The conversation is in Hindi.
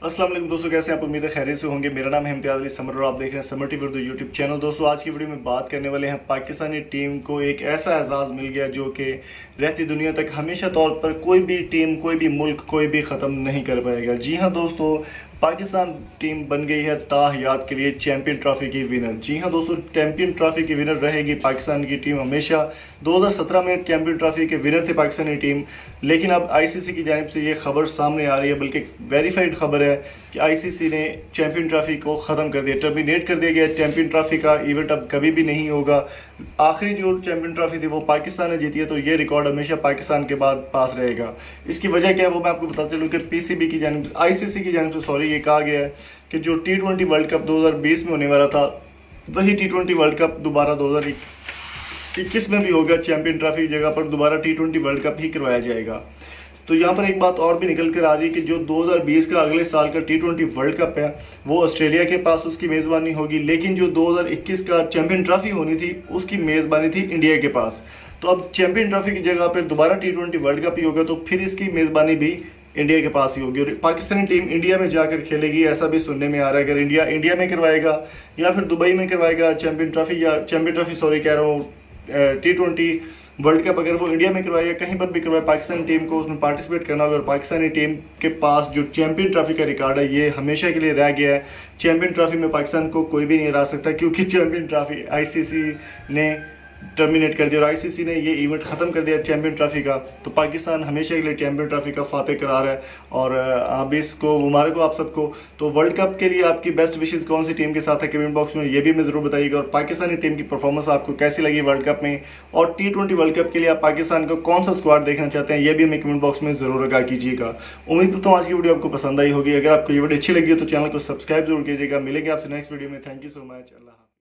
अस्सलाम वालेकुम दोस्तों, कैसे हैं आप? उम्मीद है खैरियत से होंगे। मेरा नाम है इम्तियाज़ अली समर और आप देख रहे हैं summer TV Urdu YouTube channel. दोस्तों, आज की वीडियो में बात करने वाले हैं पाकिस्तानी टीम को एक ऐसा एजाज़ मिल गया जो कि रहती दुनिया तक हमेशा तौर पर कोई भी टीम, कोई भी मुल्क, कोई भी ख़त्म नहीं कर पाएगा। जी हाँ दोस्तों, पाकिस्तान टीम बन गई है ताहयात के लिए चैंपियन ट्रॉफी की विनर। जी हाँ दोस्तों, चैंपियन ट्रॉफी की विनर रहेगी पाकिस्तान की टीम हमेशा। 2017 में चैंपियन ट्रॉफी के विनर थे पाकिस्तानी टीम, लेकिन अब आईसीसी की जानिब से ये खबर सामने आ रही है, बल्कि वेरीफाइड खबर है कि आईसीसी ने चैंपियन ट्रॉफी को ख़त्म कर दिया, टर्मिनेट कर दिया गया। चैंपियन ट्रॉफी का इवेंट अब कभी भी नहीं होगा। आखिरी जो चैंपियन ट्रॉफी थी वो पाकिस्तान ने जीती है, तो ये रिकॉर्ड हमेशा पाकिस्तान के बाद पास रहेगा। इसकी वजह क्या है वो मैं आपको बताता चलूँ कि पीसीबी की जानिब, आईसीसी की जानिब से ये कहा गया है कि जो T20 वर्ल्ड कप 2020 में होने वाला था, वही T20 वर्ल्ड कप दोबारा 2021 में भी होगा। चैंपियन ट्रॉफी की जगह पर दोबारा T20 वर्ल्ड कप ही करवाया जाएगा। तो यहाँ पर एक बात और भी निकल कर आ रही है कि जो 2020 का अगले साल का T20 वर्ल्ड कप है वो ऑस्ट्रेलिया के पास उसकी मेज़बानी होगी, लेकिन जो 2021 का चैंपियन ट्रॉफी होनी थी उसकी मेज़बानी थी इंडिया के पास। तो अब चैंपियन ट्रॉफी की जगह पर दोबारा T20 वर्ल्ड कप ही होगा, तो फिर इसकी मेज़बानी भी इंडिया के पास ही होगी और पाकिस्तानी टीम इंडिया में जाकर खेलेगी, ऐसा भी सुनने में आ रहा है। अगर इंडिया में करवाएगा या फिर दुबई में करवाएगा चैंपियन ट्रॉफी कह रहा हूँ, T20 वर्ल्ड कप अगर वो इंडिया में करवाएगा, कहीं पर भी करवाए, पाकिस्तानी टीम को उसमें पार्टिसिपेट करना होगा। और पाकिस्तानी टीम के पास जो चैंपियन ट्रॉफी का रिकॉर्ड है ये हमेशा के लिए रह गया है। चैंपियन ट्रॉफी में पाकिस्तान को कोई भी नहीं हरा सकता, क्योंकि चैंपियन ट्रॉफी आईसीसी ने टर्मिनेट कर दिया और आईसीसी ने ये इवेंट ख़त्म कर दिया चैंपियन ट्रॉफी का। तो पाकिस्तान हमेशा के लिए चैंपियन ट्रॉफी का फातेह करार है और आप इसको मुबारक हो आप सबको। तो वर्ल्ड कप के लिए आपकी बेस्ट विशेस कौन सी टीम के साथ है कमेंट बॉक्स में ये भी मैं ज़रूर बताइएगा। और पाकिस्तानी टीम की परफॉर्मेंस आपको कैसी लगी वर्ल्ड कप में, और T20 वर्ल्ड कप के लिए आप पाकिस्तान को कौन सा स्क्वाड देखना चाहते हैं ये भी हमें कमेंट बॉक्स में ज़रूर आगाह कीजिएगा। उम्मीद करता हूँ आज की वीडियो आपको पसंद आई होगी। अगर आपको ये वीडियो अच्छी लगी हो तो चैनल को सब्सक्राइब जरूर कीजिएगा। मिलेंगे आपसे नेक्स्ट वीडियो में। Thank you so much. Allah.